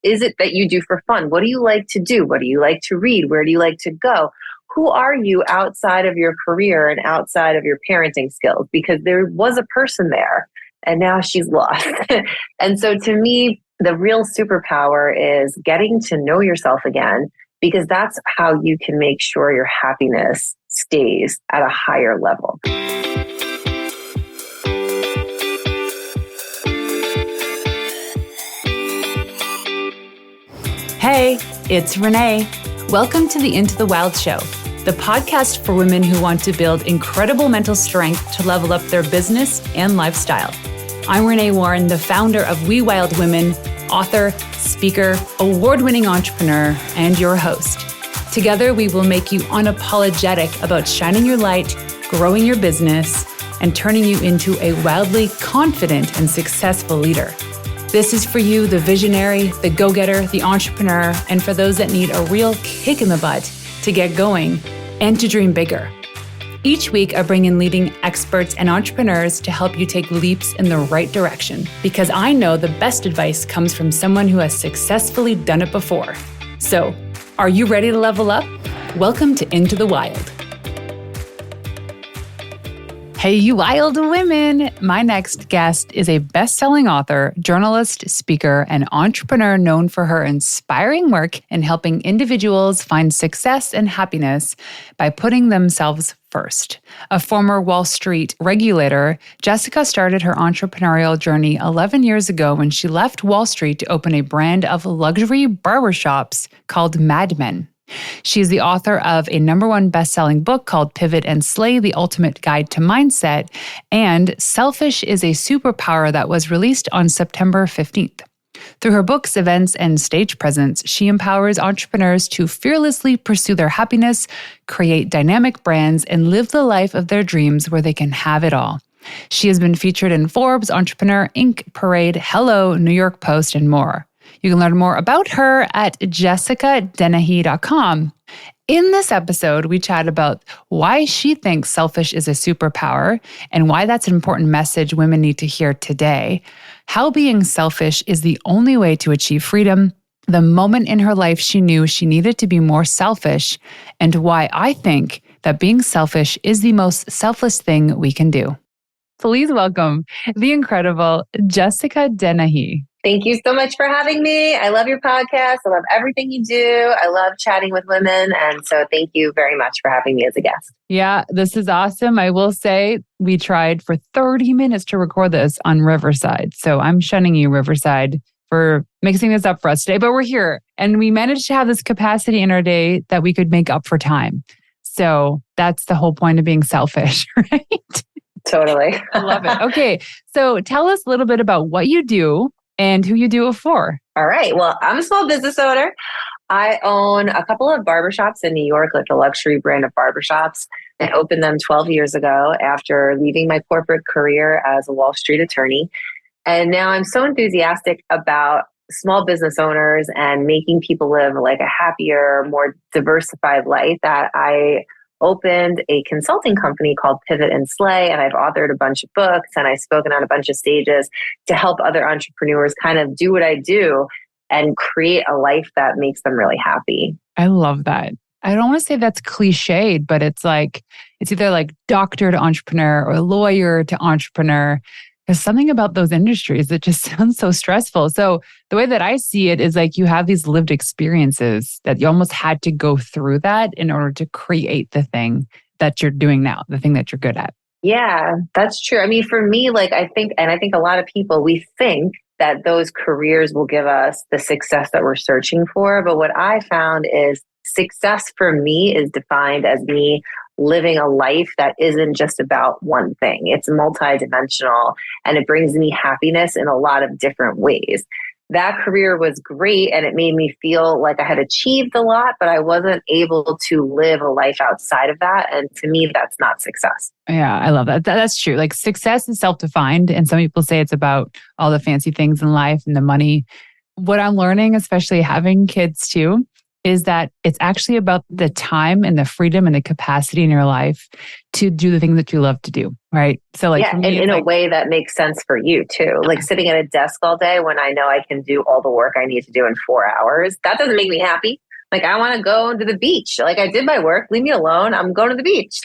is it that you do for fun? What do you like to do? What do you like to read? Where do you like to go? Who are you outside of your career and outside of your parenting skills? Because there was a person there and now she's lost. And so to me, the real superpower is getting to know yourself again, because that's how you can make sure your happiness stays at a higher level. Hey, it's Renee. Welcome to the Into the Wild Show, the podcast for women who want to build incredible mental strength to level up their business and lifestyle. I'm Renee Warren, the founder of We Wild Women, author, speaker, award-winning entrepreneur, and your host. Together, we will make you unapologetic about shining your light, growing your business, and turning you into a wildly confident and successful leader. This is for you, the visionary, the go-getter, the entrepreneur, and for those that need a real kick in the butt to get going and to dream bigger. Each week, I bring in leading experts and entrepreneurs to help you take leaps in the right direction, because I know the best advice comes from someone who has successfully done it before. So, are you ready to level up? Welcome to Into the Wild. Hey, you wild women! My next guest is a best-selling author, journalist, speaker, and entrepreneur known for her inspiring work in helping individuals find success and happiness by putting themselves first. A former Wall Street regulator, Jessica started her entrepreneurial journey 11 years ago when she left Wall Street to open a brand of luxury barbershops called Mad Men. She's the author of a #1 best-selling book called Pivot and Slay, The Ultimate Guide to Mindset, and Selfish is a Superpower that was released on September 15th. Through her books, events, and stage presence, she empowers entrepreneurs to fearlessly pursue their happiness, create dynamic brands, and live the life of their dreams where they can have it all. She has been featured in Forbes, Entrepreneur, Inc., Parade, Hello, New York Post, and more. You can learn more about her at jessicadennehy.com. In this episode, we chat about why she thinks selfish is a superpower and why that's an important message women need to hear today, how being selfish is the only way to achieve freedom, the moment in her life she knew she needed to be more selfish, and why I think that being selfish is the most selfless thing we can do. Please welcome the incredible Jessica Dennehy. Thank you so much for having me. I love your podcast. I love everything you do. I love chatting with women. And so thank you very much for having me as a guest. Yeah, this is awesome. I will say we tried for 30 minutes to record this on Riverside. So I'm shunning you, Riverside, for mixing this up for us today. But we're here and we managed to have this capacity in our day that we could make up for time. So that's the whole point of being selfish, right? Totally. I love it. Okay. So tell us a little bit about what you do and who you do it for. All right. Well, I'm a small business owner. I own a couple of barbershops in New York, like a luxury brand of barbershops. I opened them 12 years ago after leaving my corporate career as a Wall Street attorney. And now I'm so enthusiastic about small business owners and making people live like a happier, more diversified life that I opened a consulting company called Pivot and Slay, and I've authored a bunch of books and I've spoken on a bunch of stages to help other entrepreneurs kind of do what I do and create a life that makes them really happy. I love that. I don't want to say that's cliched, but it's either like doctor to entrepreneur or lawyer to entrepreneur. There's something about those industries that just sounds so stressful. So the way that I see it is like you have these lived experiences that you almost had to go through that in order to create the thing that you're doing now, the thing that you're good at. Yeah, that's true. I mean, for me, I think a lot of people, we think that those careers will give us the success that we're searching for. But what I found is success for me is defined as me living a life that isn't just about one thing. It's multidimensional and it brings me happiness in a lot of different ways. That career was great and it made me feel like I had achieved a lot, but I wasn't able to live a life outside of that. And to me, that's not success. Yeah, I love that. That's true. Like success is self-defined. And some people say it's about all the fancy things in life and the money. What I'm learning, especially having kids too, is that it's actually about the time and the freedom and the capacity in your life to do the things that you love to do, right? So like Yeah, for and me, in a way that makes sense for you too. Like sitting at a desk all day when I know I can do all the work I need to do in 4 hours, that doesn't make me happy. Like I want to go to the beach. Like I did my work, leave me alone. I'm going to the beach.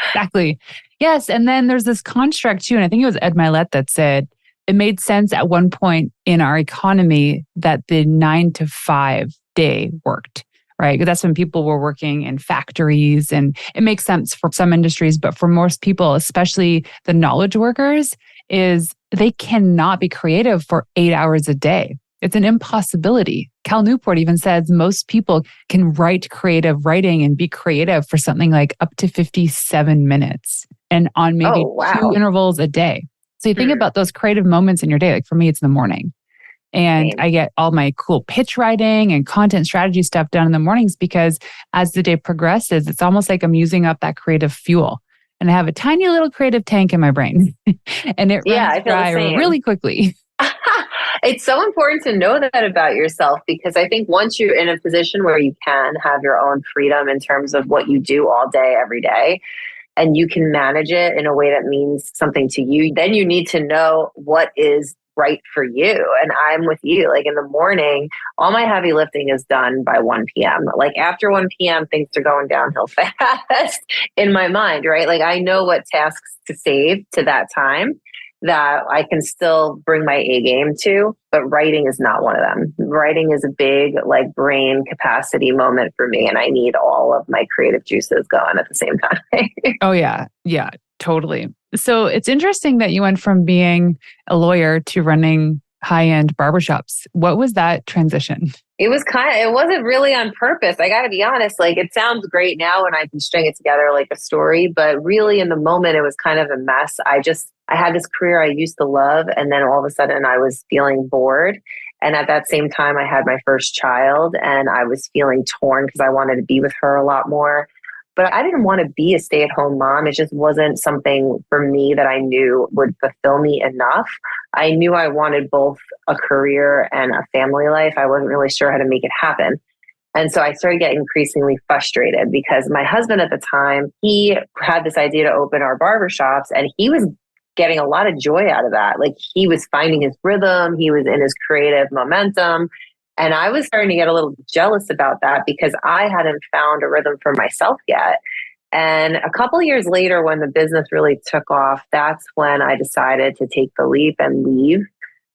exactly. Yes. And then there's this construct too. And I think it was Ed Milet that said it made sense at one point in our economy that the 9 to 5 day worked, right? Because that's when people were working in factories, and it makes sense for some industries, but for most people, especially the knowledge workers, is they cannot be creative for 8 hours a day. It's an impossibility. Cal Newport even says most people can write creative writing and be creative for something like up to 57 minutes and on maybe Oh, wow. 2 intervals a day. So you think about those creative moments in your day. Like for me, it's in the morning. And Same. I get all my cool pitch writing and content strategy stuff done in the mornings because as the day progresses, it's almost like I'm using up that creative fuel. And I have a tiny little creative tank in my brain and it Yeah, runs I feel the dry same. really quickly. It's so important to know that about yourself, because I think once you're in a position where you can have your own freedom in terms of what you do all day, every day, and you can manage it in a way that means something to you, then you need to know what is right for you. And I'm with you. Like in the morning, all my heavy lifting is done by 1 p.m. Like after 1 p.m., things are going downhill fast in my mind, right? Like I know what tasks to save to that time that I can still bring my A game to, but writing is not one of them. Writing is a big like brain capacity moment for me, and I need all of my creative juices going at the same time. Oh, yeah. Yeah, totally. So it's interesting that you went from being a lawyer to running high-end barbershops. What was that transition? It wasn't really on purpose. I got to be honest. Like it sounds great now when I can string it together like a story, but really in the moment, it was kind of a mess. I had this career I used to love, and then all of a sudden I was feeling bored. And at that same time, I had my first child and I was feeling torn because I wanted to be with her a lot more. But I didn't want to be a stay-at-home mom. It just wasn't something for me that I knew would fulfill me enough. I knew I wanted both a career and a family life. I wasn't really sure how to make it happen. And so I started getting increasingly frustrated because my husband at the time, he had this idea to open our barbershops, and he was getting a lot of joy out of that. Like he was finding his rhythm. He was in his creative momentum. And I was starting to get a little jealous about that because I hadn't found a rhythm for myself yet. And a couple of years later, when the business really took off, that's when I decided to take the leap and leave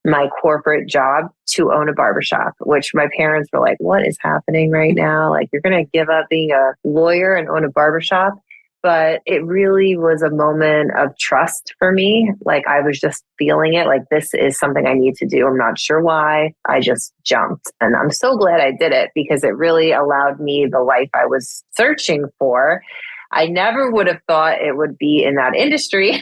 my corporate job to own a barbershop, which my parents were like, what is happening right now? Like, you're going to give up being a lawyer and own a barbershop? But it really was a moment of trust for me. Like I was just feeling it, like this is something I need to do. I'm not sure why. I just jumped. And I'm so glad I did it because it really allowed me the life I was searching for. I never would have thought it would be in that industry.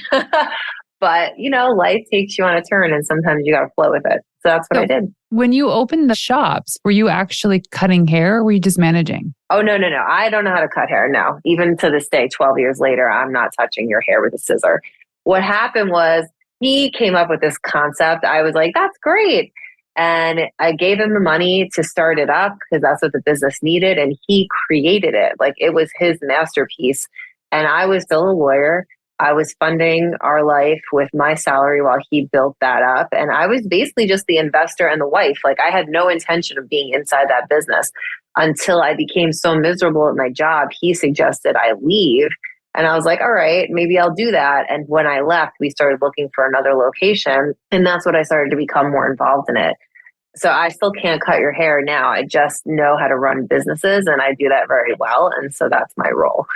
But, life takes you on a turn and sometimes you got to flow with it. So that's what I did. When you opened the shops, were you actually cutting hair or were you just managing? Oh, no. I don't know how to cut hair. No. Even to this day, 12 years later, I'm not touching your hair with a scissor. What happened was he came up with this concept. I was like, that's great. And I gave him the money to start it up because that's what the business needed. And he created it. Like it was his masterpiece. And I was still a lawyer. I was funding our life with my salary while he built that up. And I was basically just the investor and the wife. Like I had no intention of being inside that business until I became so miserable at my job. He suggested I leave. And I was like, all right, maybe I'll do that. And when I left, we started looking for another location. And that's when I started to become more involved in it. So I still can't cut your hair now. I just know how to run businesses and I do that very well. And so that's my role.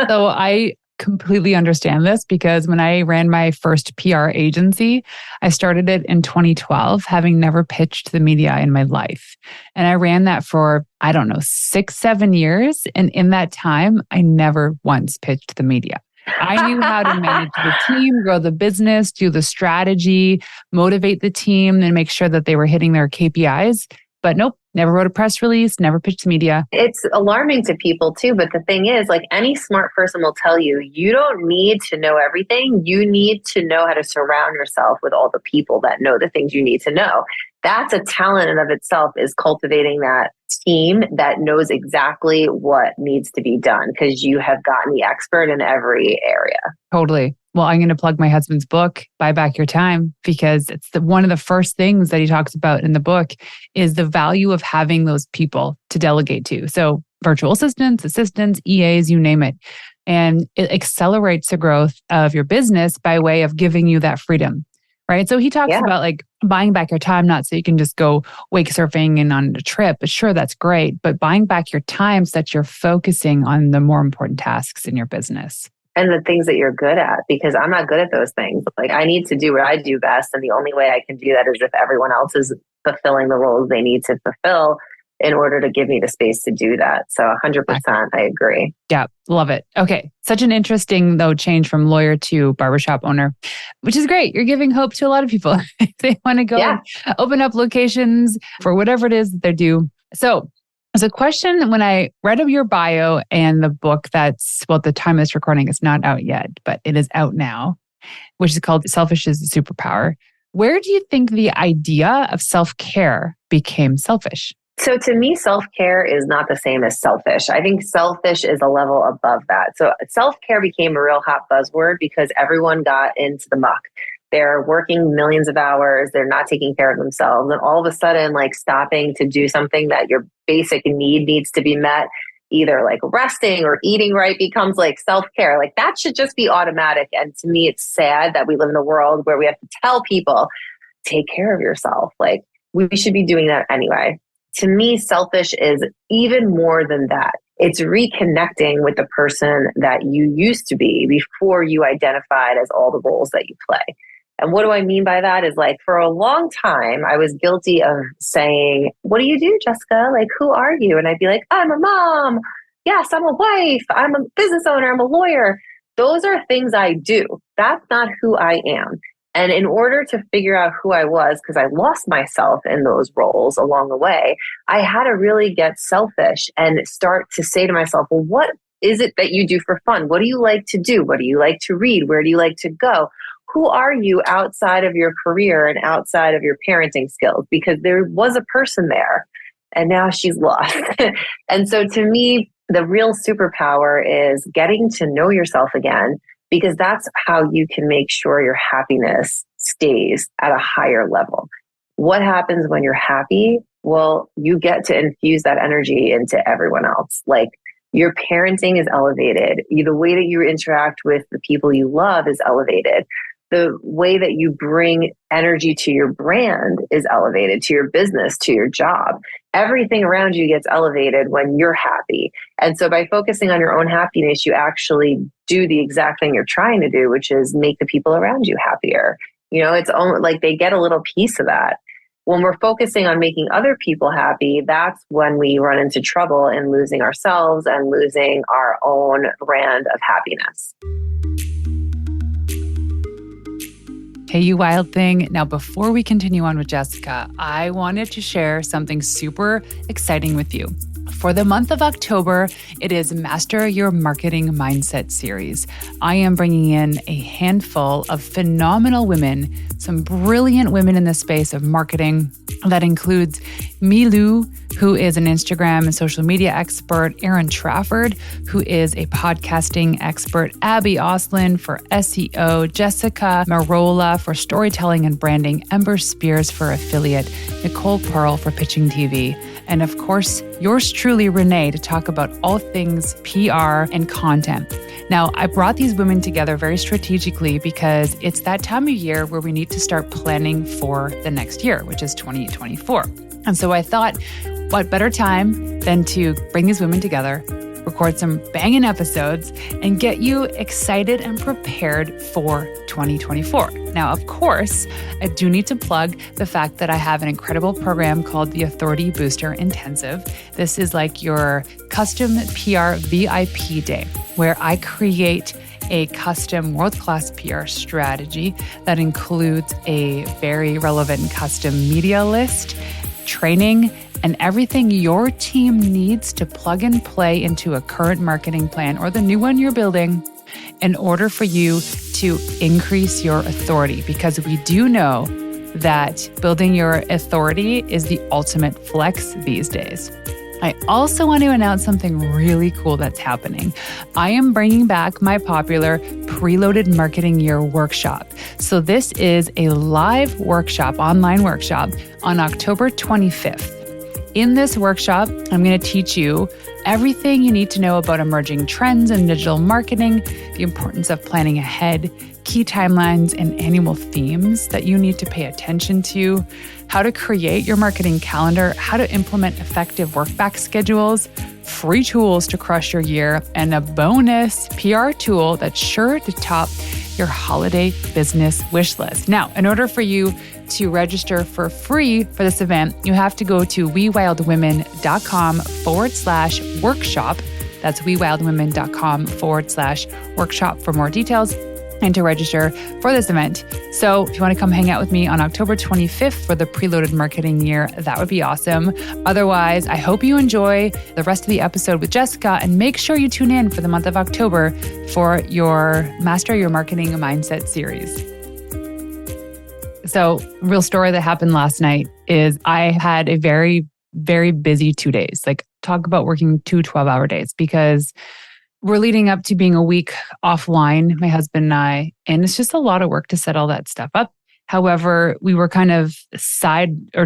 So I completely understand this because when I ran my first PR agency, I started it in 2012, having never pitched to the media in my life. And I ran that for, 6-7 years. And in that time, I never once pitched to the media. I knew how to manage the team, grow the business, do the strategy, motivate the team, and make sure that they were hitting their KPIs. But nope, never wrote a press release, never pitched to media. It's alarming to people too. But the thing is, like any smart person will tell you, you don't need to know everything. You need to know how to surround yourself with all the people that know the things you need to know. That's a talent in of itself, is cultivating that team that knows exactly what needs to be done because you have gotten the expert in every area. Totally. Well, I'm going to plug my husband's book, Buy Back Your Time, because it's one of the first things that he talks about in the book is the value of having those people to delegate to. So virtual assistants, EAs, you name it. And it accelerates the growth of your business by way of giving you that freedom. Right. So he talks about like buying back your time, not so you can just go wake surfing and on a trip. But sure, that's great. But buying back your time so that you're focusing on the more important tasks in your business. And the things that you're good at, because I'm not good at those things. Like I need to do what I do best. And the only way I can do that is if everyone else is fulfilling the roles they need to fulfill in order to give me the space to do that. So 100%, I agree. Yeah, love it. Okay. Such an interesting, though, change from lawyer to barbershop owner, which is great. You're giving hope to a lot of people. They want to go and open up locations for whatever it is that they do. So there's a question when I read of your bio and the book that's, well, at the time of this recording, it's not out yet, but it is out now, which is called Selfish is the Superpower. Where do you think the idea of self-care became selfish? So to me, self-care is not the same as selfish. I think selfish is a level above that. So self-care became a real hot buzzword because everyone got into the muck. They're working millions of hours. They're not taking care of themselves. And all of a sudden, like stopping to do something that your basic need needs to be met, either like resting or eating right, becomes like self-care. Like that should just be automatic. And to me, it's sad that we live in a world where we have to tell people, take care of yourself. Like we should be doing that anyway. To me, selfish is even more than that. It's reconnecting with the person that you used to be before you identified as all the roles that you play. And what do I mean by that is like for a long time, I was guilty of saying, what do you do, Jessica? Like, who are you? And I'd be like, I'm a mom. Yes, I'm a wife. I'm a business owner. I'm a lawyer. Those are things I do. That's not who I am. And in order to figure out who I was, because I lost myself in those roles along the way, I had to really get selfish and start to say to myself, well, what is it that you do for fun? What do you like to do? What do you like to read? Where do you like to go? Who are you outside of your career and outside of your parenting skills? Because there was a person there and now she's lost. And so to me, the real superpower is getting to know yourself again, because that's how you can make sure your happiness stays at a higher level. What happens when you're happy? Well, you get to infuse that energy into everyone else. Like your parenting is elevated. The way that you interact with the people you love is elevated. The way that you bring energy to your brand is elevated, to your business, to your job. Everything around you gets elevated when you're happy. And so by focusing on your own happiness, you actually do the exact thing you're trying to do, which is make the people around you happier. You know, it's almost like they get a little piece of that. When we're focusing on making other people happy, that's when we run into trouble in losing ourselves and losing our own brand of happiness. Hey, you wild thing. Now, before we continue on with Jessica, I wanted to share something super exciting with you. For the month of October, it is Master Your Marketing Mindset series. I am bringing in a handful of phenomenal women, some brilliant women in the space of marketing. That includes Milou, who is an Instagram and social media expert, Erin Trafford, who is a podcasting expert, Abby Oslin for SEO, Jessica Marola for storytelling and branding, Ember Spears for affiliate, Nicole Pearl for pitching TV, and of course, yours truly, Renee, to talk about all things PR and content. Now, I brought these women together very strategically because it's that time of year where we need to start planning for the next year, which is 2024. And so I thought, what better time than to bring these women together, record some banging episodes, and get you excited and prepared for 2024. Now, of course, I do need to plug the fact that I have an incredible program called the Authority Booster Intensive. This is like your custom PR VIP day, where I create a custom world-class PR strategy that includes a very relevant custom media list, training, and everything your team needs to plug and play into a current marketing plan or the new one you're building in order for you to increase your authority. Because we do know that building your authority is the ultimate flex these days. I also want to announce something really cool that's happening. I am bringing back my popular Preloaded Marketing Year workshop. So this is a live workshop, online workshop on October 25th. In this workshop, I'm going to teach you everything you need to know about emerging trends in digital marketing, the importance of planning ahead, key timelines and annual themes that you need to pay attention to, how to create your marketing calendar, how to implement effective workback schedules, free tools to crush your year, and a bonus PR tool that's sure to top your holiday business wish list. Now, in order for you to register for free for this event, you have to go to wewildwomen.com/workshop. That's wewildwomen.com/workshop for more details and to register for this event. So if you want to come hang out with me on October 25th for the Preloaded Marketing Year, that would be awesome. Otherwise, I hope you enjoy the rest of the episode with Jessica, and make sure you tune in for the month of October for your Master Your Marketing Mindset series. So, real story that happened last night is I had a very, very busy 2 days. Like, talk about working 2 12-hour days, because we're leading up to being a week offline, my husband and I, and it's just a lot of work to set all that stuff up. However, we were kind of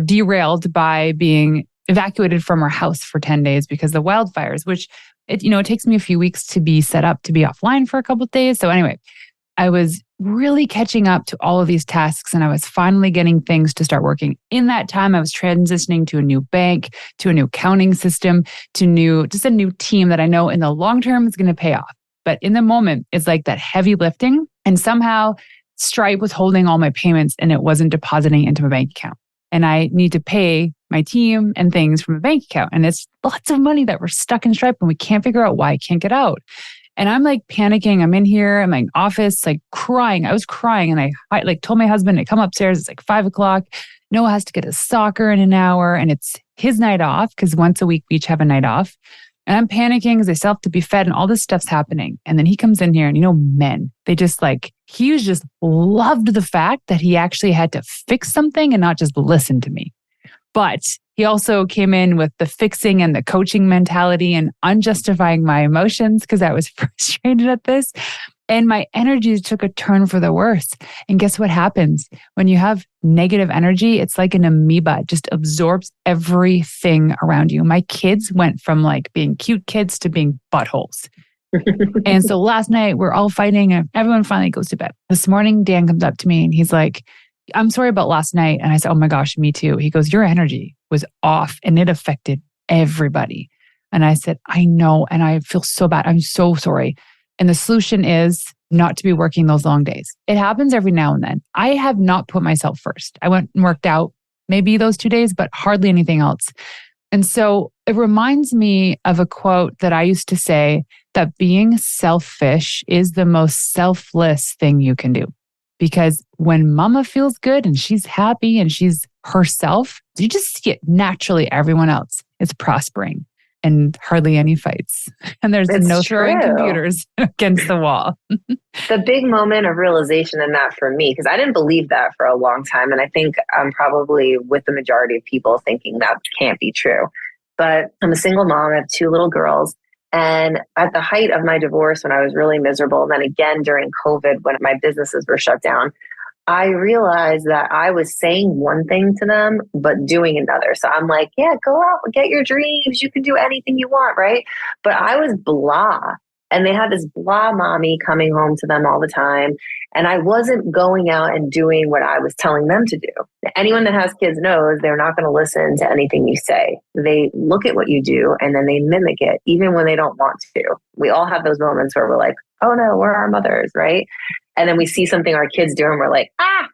derailed by being evacuated from our house for 10 days because of the wildfires, which it takes me a few weeks to be set up to be offline for a couple of days. So anyway, I was really catching up to all of these tasks, and I was finally getting things to start working. In that time, I was transitioning to a new bank, to a new accounting system, to just a new team that I know in the long term is going to pay off. But in the moment, it's like that heavy lifting, and somehow Stripe was holding all my payments and it wasn't depositing into my bank account. And I need to pay my team and things from a bank account. And it's lots of money that we're stuck in Stripe and we can't figure out why I can't get out. And I'm like panicking. I'm in here in my office, like crying. I was crying, and I told my husband to come upstairs. It's like 5:00. Noah has to get his soccer in an hour, and it's his night off because once a week we each have a night off. And I'm panicking because I still have to be fed and all this stuff's happening. And then he comes in here, and men, he just loved the fact that he actually had to fix something and not just listen to me. But he also came in with the fixing and the coaching mentality and unjustifying my emotions because I was frustrated at this. And my energy took a turn for the worse. And guess what happens? When you have negative energy, it's like an amoeba. It just absorbs everything around you. My kids went from being cute kids to being buttholes. And so last night we're all fighting and everyone finally goes to bed. This morning, Dan comes up to me and he's like, "I'm sorry about last night." And I said, "Oh my gosh, me too." He goes, "Your energy was off and it affected everybody." And I said, "I know. And I feel so bad. I'm so sorry." And the solution is not to be working those long days. It happens every now and then. I have not put myself first. I went and worked out maybe those 2 days, but hardly anything else. And so it reminds me of a quote that I used to say, that being selfish is the most selfless thing you can do. Because when mama feels good and she's happy and she's herself, you just see it naturally. Everyone else is prospering and hardly any fights. And there's no throwing computers against the wall. The big moment of realization in that for me, because I didn't believe that for a long time. And I think I'm probably with the majority of people thinking that can't be true. But I'm a single mom. I have 2 little girls. And at the height of my divorce, when I was really miserable, and then again during COVID, when my businesses were shut down, I realized that I was saying one thing to them, but doing another. So I'm like, yeah, go out and get your dreams. You can do anything you want, right? But I was blah. And they had this blah mommy coming home to them all the time. And I wasn't going out and doing what I was telling them to do. Anyone that has kids knows they're not going to listen to anything you say. They look at what you do and then they mimic it, even when they don't want to. We all have those moments where we're like, oh no, we're our mothers, right? And then we see something our kids do and we're like,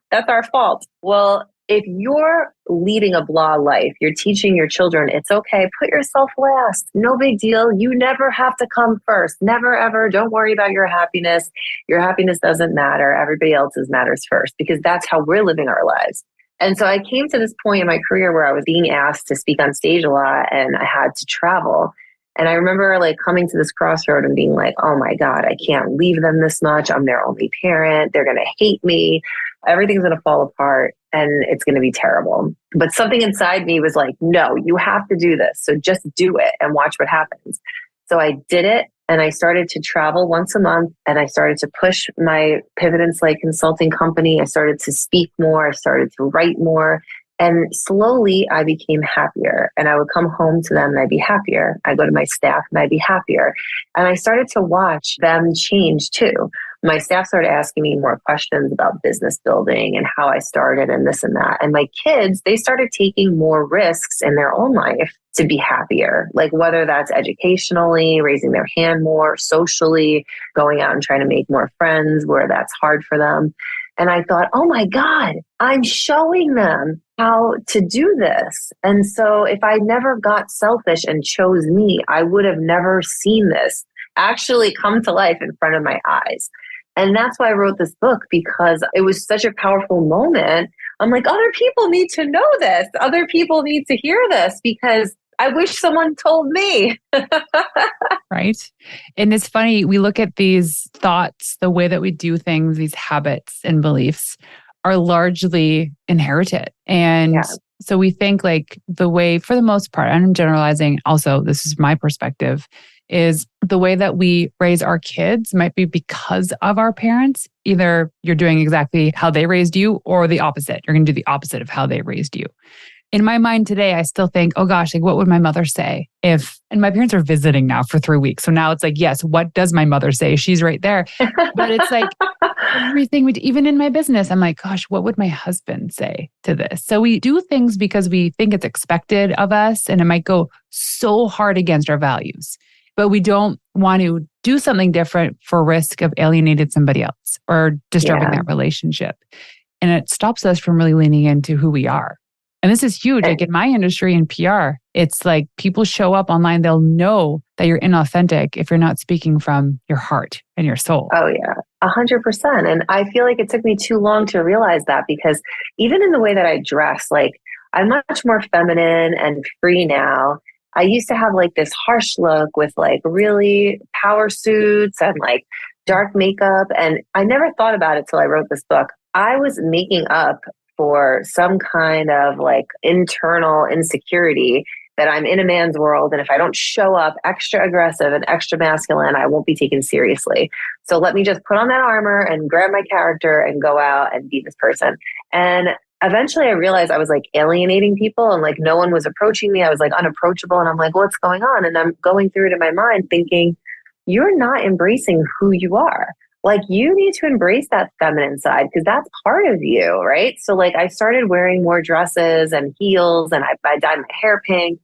that's our fault. Well, if you're leading a blah life, you're teaching your children, it's okay, put yourself last. No big deal. You never have to come first. Never, ever. Don't worry about your happiness. Your happiness doesn't matter. Everybody else's matters first, because that's how we're living our lives. And so I came to this point in my career where I was being asked to speak on stage a lot and I had to travel. And I remember like coming to this crossroad and being like, oh my God, I can't leave them this much. I'm their only parent. They're going to hate me. Everything's going to fall apart and it's going to be terrible. But something inside me was like, no, you have to do this. So just do it and watch what happens. So I did it. And I started to travel once a month and I started to push my Pivot and Slay consulting company. I started to speak more. I started to write more. And slowly I became happier and I would come home to them and I'd be happier. I go to my staff and I'd be happier. And I started to watch them change too. My staff started asking me more questions about business building and how I started and this and that. And my kids, they started taking more risks in their own life to be happier, like whether that's educationally, raising their hand more, socially, going out and trying to make more friends where that's hard for them. And I thought, oh my God, I'm showing them how to do this. And so if I never got selfish and chose me, I would have never seen this actually come to life in front of my eyes. And that's why I wrote this book, because it was such a powerful moment. I'm like, other people need to know this. Other people need to hear this because I wish someone told me. Right. And it's funny, we look at these thoughts, the way that we do things, these habits and beliefs are largely inherited. And so we think like the way, for the most part, and I'm generalizing, also, this is my perspective, is the way that we raise our kids might be because of our parents. Either you're doing exactly how they raised you or the opposite. You're going to do the opposite of how they raised you. In my mind today, I still think, oh gosh, like what would my mother say if, and my parents are visiting now for 3 weeks. So now it's like, yes, what does my mother say? She's right there. But it's like everything we do, even in my business, I'm like, gosh, what would my husband say to this? So we do things because we think it's expected of us and it might go so hard against our values. But we don't want to do something different for risk of alienating somebody else or disturbing that relationship. And it stops us from really leaning into who we are. And this is huge. Like in my industry in PR, it's like people show up online, they'll know that you're inauthentic if you're not speaking from your heart and your soul. Oh yeah, 100%. And I feel like it took me too long to realize that, because even in the way that I dress, like I'm much more feminine and free now. I used to have like this harsh look with like really power suits and like dark makeup. And I never thought about it till I wrote this book. I was making up for some kind of like internal insecurity that I'm in a man's world. And if I don't show up extra aggressive and extra masculine, I won't be taken seriously. So let me just put on that armor and grab my character and go out and be this person. And eventually I realized I was like alienating people and like no one was approaching me. I was like unapproachable. And I'm like, what's going on? And I'm going through it in my mind thinking, you're not embracing who you are. Like you need to embrace that feminine side because that's part of you, right? So like I started wearing more dresses and heels and I dyed my hair pink.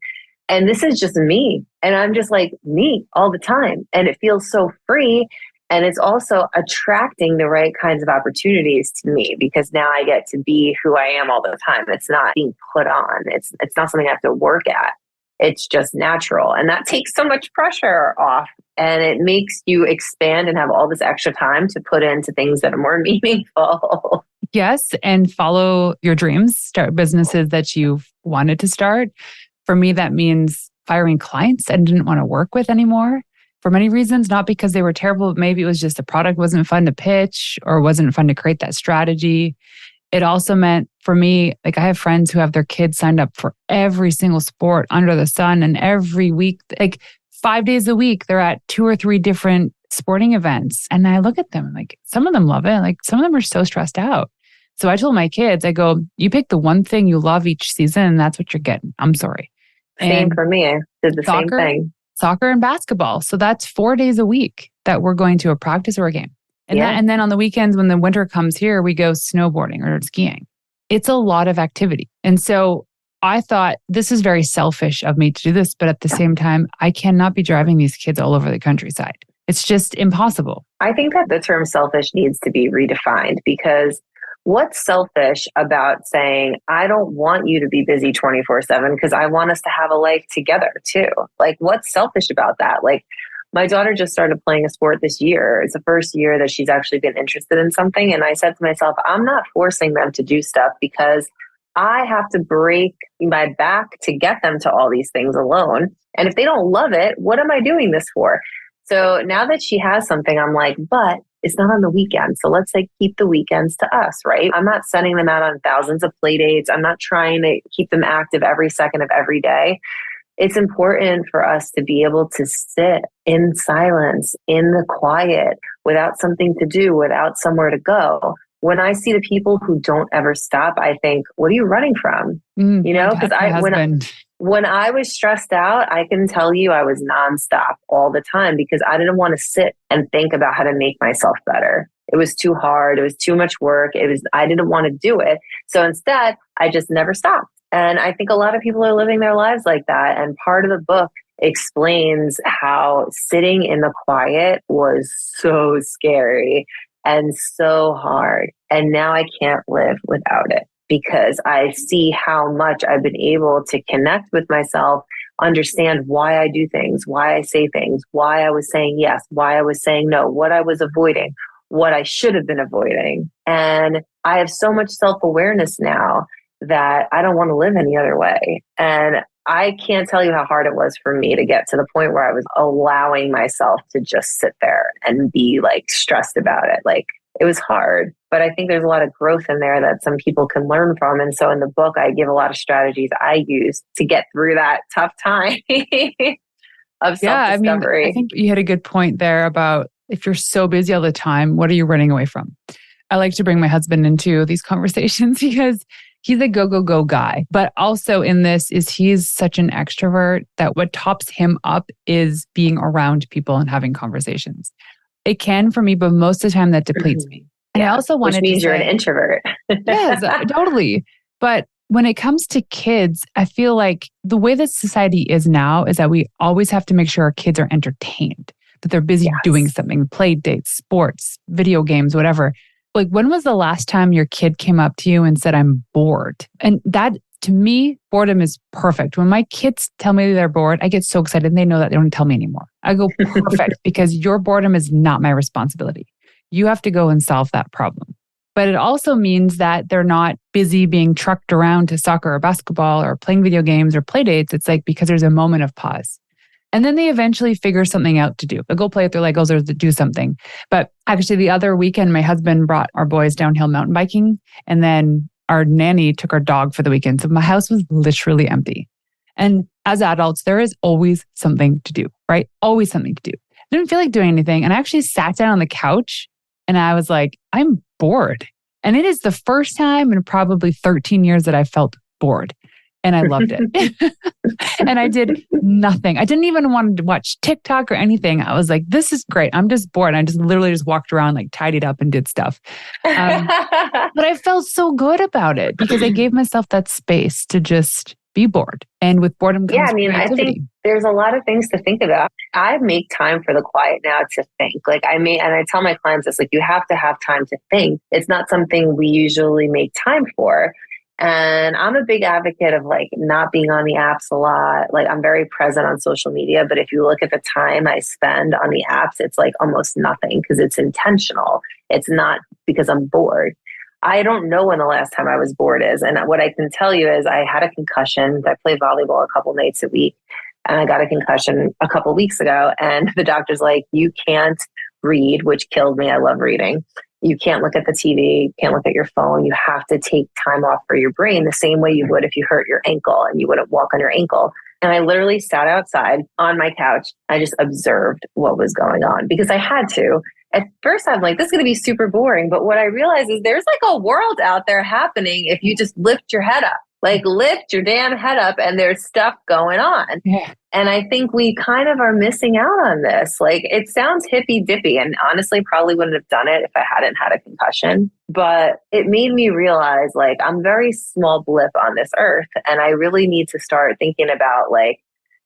And this is just me. And I'm just like me all the time. And it feels so free. And it's also attracting the right kinds of opportunities to me because now I get to be who I am all the time. It's not being put on. It's not something I have to work at. It's just natural. And that takes so much pressure off. And it makes you expand and have all this extra time to put into things that are more meaningful. Yes. And follow your dreams, start businesses that you've wanted to start. For me, that means firing clients I didn't want to work with anymore for many reasons, not because they were terrible, but maybe it was just the product wasn't fun to pitch or wasn't fun to create that strategy. It also meant for me, like I have friends who have their kids signed up for every single sport under the sun. And every week, like 5 days a week, they're at 2 or 3 different sporting events. And I look at them and like, some of them love it. Like some of them are so stressed out. So I told my kids, I go, you pick the one thing you love each season and that's what you're getting. I'm sorry. Same for me. I did the same thing. Soccer and basketball. So that's 4 days a week that we're going to a practice or a game. And then on the weekends, when the winter comes here, we go snowboarding or skiing. It's a lot of activity. And so I thought this is very selfish of me to do this, but at the same time, I cannot be driving these kids all over the countryside. It's just impossible. I think that the term selfish needs to be redefined because what's selfish about saying, I don't want you to be busy 24/7 because I want us to have a life together too? Like, what's selfish about that? Like, my daughter just started playing a sport this year. It's the first year that she's actually been interested in something. And I said to myself, I'm not forcing them to do stuff because I have to break my back to get them to all these things alone. And if they don't love it, what am I doing this for? So now that she has something, I'm like, but it's not on the weekend. So let's like keep the weekends to us, right? I'm not sending them out on thousands of play dates. I'm not trying to keep them active every second of every day. It's important for us to be able to sit in silence, in the quiet, without something to do, without somewhere to go. When I see the people who don't ever stop, I think, what are you running from? Because when I was stressed out, I can tell you I was nonstop all the time because I didn't want to sit and think about how to make myself better. It was too hard. It was too much work. I didn't want to do it. So instead, I just never stopped. And I think a lot of people are living their lives like that. And part of the book explains how sitting in the quiet was so scary and so hard. And now I can't live without it because I see how much I've been able to connect with myself, understand why I do things, why I say things, why I was saying yes, why I was saying no, what I was avoiding, what I should have been avoiding. And I have so much self-awareness now that I don't want to live any other way. And I can't tell you how hard it was for me to get to the point where I was allowing myself to just sit there and be like stressed about it. Like it was hard, but I think there's a lot of growth in there that some people can learn from. And so in the book, I give a lot of strategies I use to get through that tough time of self-discovery. I think you had a good point there about if you're so busy all the time, what are you running away from? I like to bring my husband into these conversations because he's a go, go, go guy. But also in this is he's such an extrovert that what tops him up is being around people and having conversations. It can for me, but most of the time that depletes me. And I also wanted which means you're an introvert. Yes, totally. But when it comes to kids, I feel like the way that society is now is that we always have to make sure our kids are entertained, that they're busy doing something, play dates, sports, video games, whatever. Like, when was the last time your kid came up to you and said, I'm bored? And that, to me, boredom is perfect. When my kids tell me they're bored, I get so excited and they know that they don't tell me anymore. I go, perfect, because your boredom is not my responsibility. You have to go and solve that problem. But it also means that they're not busy being trucked around to soccer or basketball or playing video games or play dates. It's like because there's a moment of pause. And then they eventually figure something out to do. They'll go play with their Legos or do something. But actually the other weekend, my husband brought our boys downhill mountain biking. And then our nanny took our dog for the weekend. So my house was literally empty. And as adults, there is always something to do, right? Always something to do. I didn't feel like doing anything. And I actually sat down on the couch and I was like, I'm bored. And it is the first time in probably 13 years that I felt bored. And I loved it. And I did nothing. I didn't even want to watch TikTok or anything. I was like, this is great. I'm just bored. I just literally just walked around, like tidied up and did stuff. But I felt so good about it because I gave myself that space to just be bored. And with boredom comes creativity. I think there's a lot of things to think about. I make time for the quiet now to think. And I tell my clients this, like, you have to have time to think. It's not something we usually make time for. And I'm a big advocate of like not being on the apps a lot. Like, I'm very present on social media, but if you look at the time I spend on the apps, it's like almost nothing because it's intentional. It's not because I'm bored. I don't know when the last time I was bored is. And what I can tell you is I had a concussion. I play volleyball a couple nights a week, and I got a concussion a couple weeks ago. And the doctor's like, you can't read, which killed me. I love reading. You can't look at the TV, you can't look at your phone. You have to take time off for your brain the same way you would if you hurt your ankle and you wouldn't walk on your ankle. And I literally sat outside on my couch. I just observed what was going on because I had to. At first, I'm like, this is going to be super boring. But what I realized is there's like a world out there happening if you just lift your head up. Like, lift your damn head up and there's stuff going on. Yeah. And I think we kind of are missing out on this. Like, it sounds hippy dippy, and honestly probably wouldn't have done it if I hadn't had a concussion. But it made me realize, like, I'm very small blip on this earth. And I really need to start thinking about, like,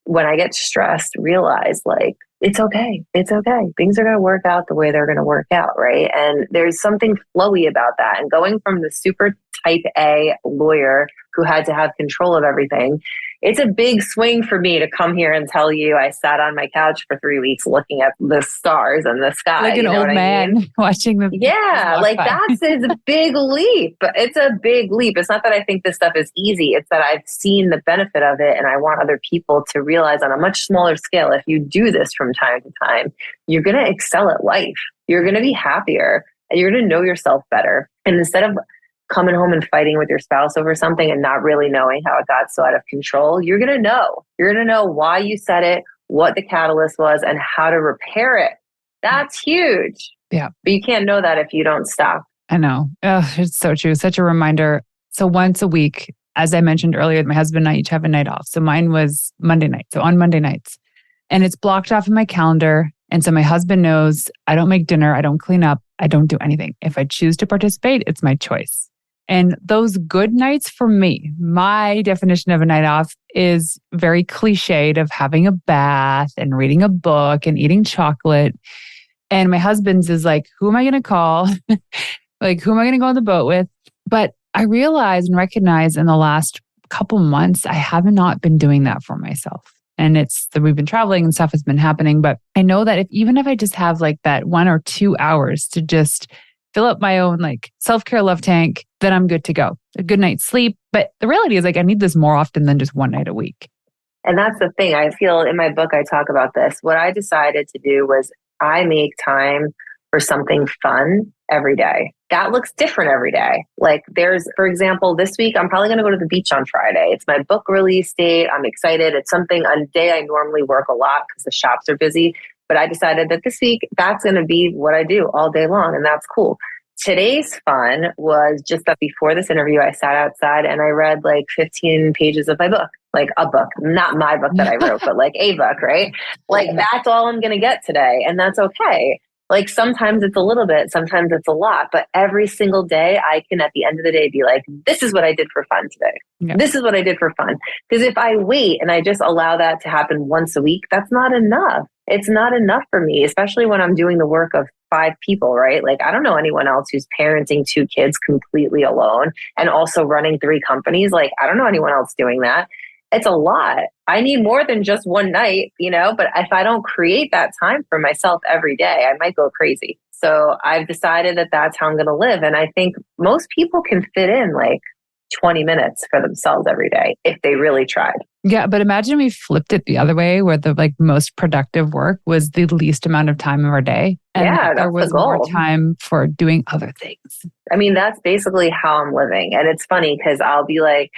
when I get stressed, realize, like, it's okay. It's okay. Things are going to work out the way they're going to work out, right? And there's something flowy about that. And going from the super type A lawyer who had to have control of everything It's a big swing for me to come here and tell you I sat on my couch for 3 weeks looking at the stars and the sky. Like an old man watching the yeah, like that's a big leap. It's a big leap. It's not that I think this stuff is easy. It's that I've seen the benefit of it, and I want other people to realize on a much smaller scale, if you do this from time to time, you're going to excel at life. You're going to be happier, and you're going to know yourself better. And instead of coming home and fighting with your spouse over something and not really knowing how it got so out of control, you're going to know. You're going to know why you said it, what the catalyst was, and how to repair it. That's huge. Yeah. But you can't know that if you don't stop. I know. It's so true. Such a reminder. So once a week, as I mentioned earlier, my husband and I each have a night off. So mine was Monday night. So on Monday nights. And it's blocked off in my calendar. And so my husband knows I don't make dinner. I don't clean up. I don't do anything. If I choose to participate, it's my choice. And those good nights for me, my definition of a night off is very cliched of having a bath and reading a book and eating chocolate. And my husband's is like, who am I going to call? Like, who am I going to go on the boat with? But I realized and recognized in the last couple months, I have not been doing that for myself. And it's that we've been traveling and stuff has been happening. But I know that even if I just have like that 1 or 2 hours to just fill up my own like self-care love tank, then I'm good to go. A good night's sleep. But the reality is like, I need this more often than just one night a week. And that's the thing. I feel in my book, I talk about this. What I decided to do was I make time for something fun every day. That looks different every day. Like there's, for example, this week, I'm probably going to go to the beach on Friday. It's my book release date. I'm excited. It's something a day I normally work a lot because the shops are busy. But I decided that this week, that's going to be what I do all day long. And that's cool. Today's fun was just that before this interview, I sat outside and I read like 15 pages of my book, like a book, not my book that I wrote, but like a book, right? Like that's all I'm going to get today. And that's okay. Like sometimes it's a little bit, sometimes it's a lot, but every single day I can at the end of the day be like, this is what I did for fun today. Yeah. This is what I did for fun. Because if I wait and I just allow that to happen once a week, that's not enough. It's not enough for me, especially when I'm doing the work of 5 people, right? Like I don't know anyone else who's parenting 2 kids completely alone and also running 3 companies. Like I don't know anyone else doing that. It's a lot. I need more than just one night, but if I don't create that time for myself every day, I might go crazy. So I've decided that that's how I'm going to live. And I think most people can fit in like 20 minutes for themselves every day if they really tried. Yeah, but imagine we flipped it the other way where the like most productive work was the least amount of time of our day. And yeah, there was more time for doing other things. I mean, that's basically how I'm living. And it's funny because I'll be like,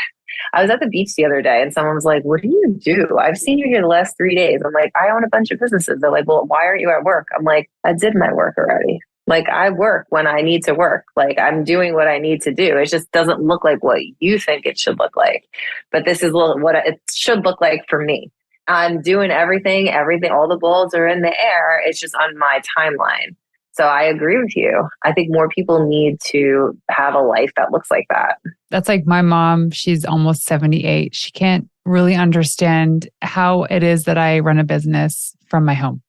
I was at the beach the other day and someone was like, what do you do? I've seen you here the last 3 days. I'm like, I own a bunch of businesses. They're like, well, why aren't you at work? I'm like, I did my work already. Like I work when I need to work. Like I'm doing what I need to do. It just doesn't look like what you think it should look like. But this is what it should look like for me. I'm doing everything, all the balls are in the air. It's just on my timeline. So I agree with you. I think more people need to have a life that looks like that. That's like my mom. She's almost 78. She can't really understand how it is that I run a business from my home.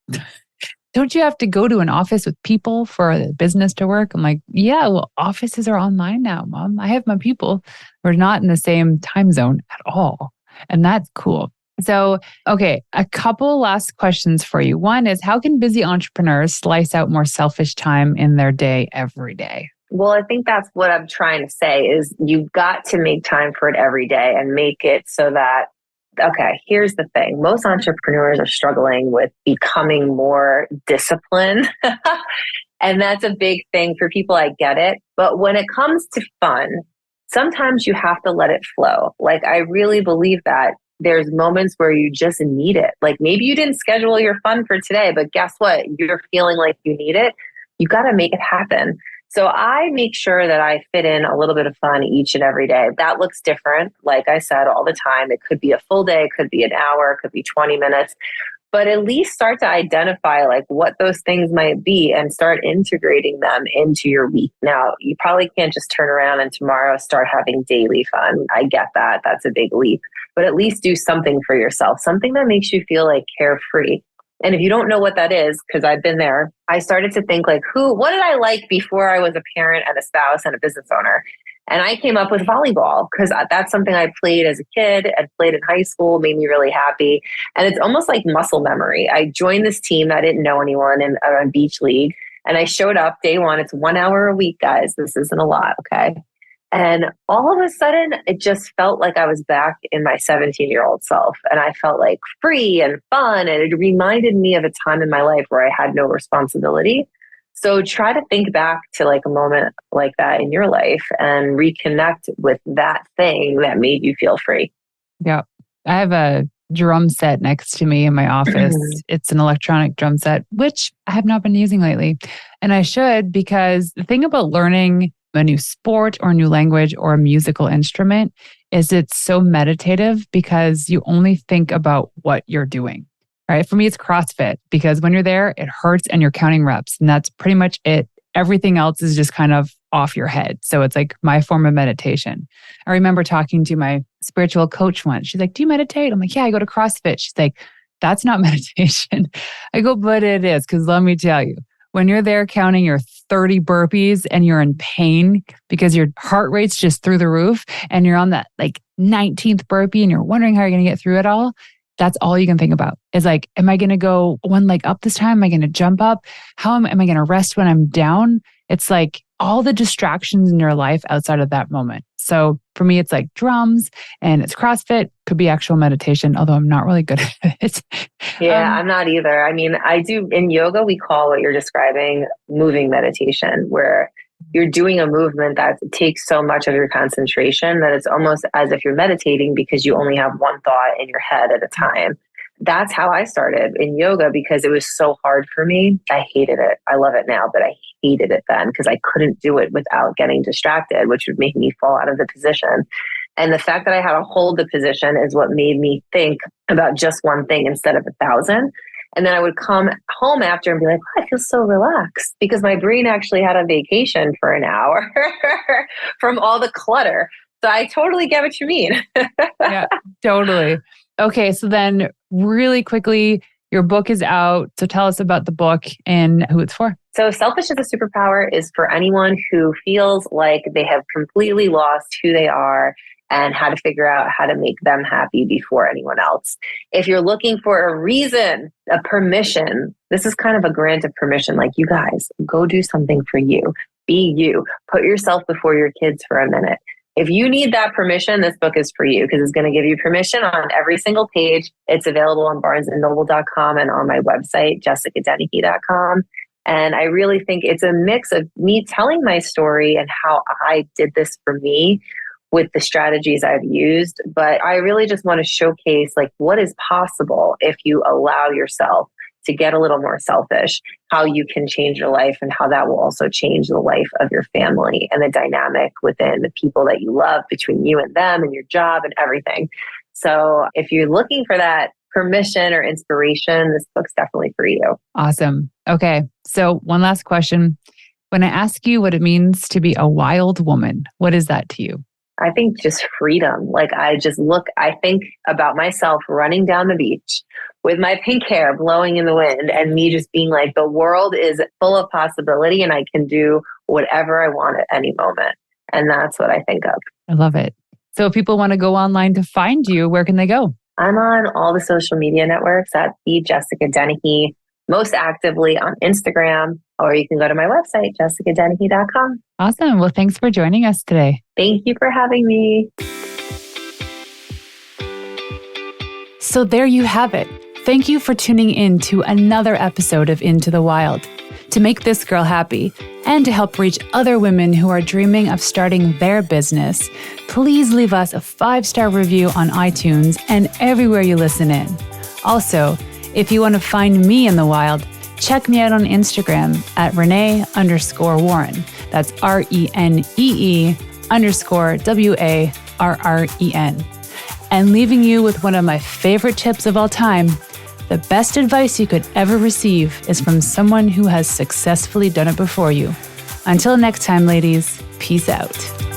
Don't you have to go to an office with people for the business to work? I'm like, yeah, well, offices are online now, Mom. I have my people. We're not in the same time zone at all. And that's cool. So, okay, a couple last questions for you. One is, how can busy entrepreneurs slice out more selfish time in their day every day? Well, I think that's what I'm trying to say is you've got to make time for it every day and make it so that, okay, here's the thing. Most entrepreneurs are struggling with becoming more disciplined. And that's a big thing for people. I get it. But when it comes to fun, sometimes you have to let it flow. Like, I really believe that. There's moments where you just need it. Like maybe you didn't schedule your fun for today, but guess what? You're feeling like you need it. You got to make it happen. So I make sure that I fit in a little bit of fun each and every day. That looks different. Like I said, all the time. It could be a full day, it could be an hour, it could be 20 minutes. But at least start to identify like what those things might be and start integrating them into your week. Now, you probably can't just turn around and tomorrow start having daily fun. I get that. That's a big leap. But at least do something for yourself, something that makes you feel like carefree. And if you don't know what that is, because I've been there, I started to think like, what did I like before I was a parent and a spouse and a business owner? And I came up with volleyball because that's something I played as a kid and played in high school, made me really happy. And it's almost like muscle memory. I joined this team. I didn't know anyone in a beach league. And I showed up day one. It's 1 hour a week, guys. This isn't a lot, okay? And all of a sudden, it just felt like I was back in my 17-year-old self. And I felt like free and fun. And it reminded me of a time in my life where I had no responsibility. So try to think back to like a moment like that in your life and reconnect with that thing that made you feel free. Yeah. I have a drum set next to me in my office. It's an electronic drum set, which I have not been using lately. And I should, because the thing about learning a new sport or a new language or a musical instrument is it's so meditative because you only think about what you're doing. Right. For me, it's CrossFit because when you're there, it hurts and you're counting reps. And that's pretty much it. Everything else is just kind of off your head. So it's like my form of meditation. I remember talking to my spiritual coach once. She's like, do you meditate? I'm like, yeah, I go to CrossFit. She's like, that's not meditation. I go, but it is. Because let me tell you, when you're there counting your 30 burpees and you're in pain because your heart rate's just through the roof and you're on that like 19th burpee and you're wondering how you're going to get through it all. That's all you can think about is like, am I going to go one leg up this time? Am I going to jump up? How am I going to rest when I'm down? It's like all the distractions in your life outside of that moment. So for me, it's like drums and it's CrossFit, could be actual meditation, although I'm not really good at it. Yeah, I'm not either. I mean, I do in yoga, we call what you're describing moving meditation, where you're doing a movement that takes so much of your concentration that it's almost as if you're meditating because you only have one thought in your head at a time. That's how I started in yoga because it was so hard for me. I hated it. I love it now, but I hated it then because I couldn't do it without getting distracted, which would make me fall out of the position. And the fact that I had to hold the position is what made me think about just one thing instead of 1,000. And then I would come home after and be like, oh, I feel so relaxed because my brain actually had a vacation for an hour from all the clutter. So I totally get what you mean. Yeah, totally. Okay. So then really quickly, your book is out. So tell us about the book and who it's for. So Selfish is a Superpower is for anyone who feels like they have completely lost who they are and how to figure out how to make them happy before anyone else. If you're looking for a reason, a permission, this is kind of a grant of permission. Like, you guys, go do something for you. Be you. Put yourself before your kids for a minute. If you need that permission, this book is for you because it's going to give you permission on every single page. It's available on barnesandnoble.com and on my website, jessicadennehy.com. And I really think it's a mix of me telling my story and how I did this for me with the strategies I've used. But I really just want to showcase like what is possible if you allow yourself to get a little more selfish, how you can change your life and how that will also change the life of your family and the dynamic within the people that you love between you and them and your job and everything. So if you're looking for that permission or inspiration, this book's definitely for you. Awesome. Okay. So one last question. When I ask you what it means to be a wild woman, what is that to you? I think just freedom. Like I think about myself running down the beach with my pink hair blowing in the wind and me just being like, the world is full of possibility and I can do whatever I want at any moment. And that's what I think of. I love it. So if people want to go online to find you, where can they go? I'm on all the social media networks at the Jessica Dennehy, most actively on Instagram, or you can go to my website, jessicadennehy.com. Awesome. Well, thanks for joining us today. Thank you for having me. So there you have it. Thank you for tuning in to another episode of Into the Wild. To make this girl happy and to help reach other women who are dreaming of starting their business, please leave us a 5-star review on iTunes and everywhere you listen in. Also, if you want to find me in the wild, check me out on Instagram at Renee_Warren. That's RENEE_WARREN. And leaving you with one of my favorite tips of all time, the best advice you could ever receive is from someone who has successfully done it before you. Until next time, ladies, peace out.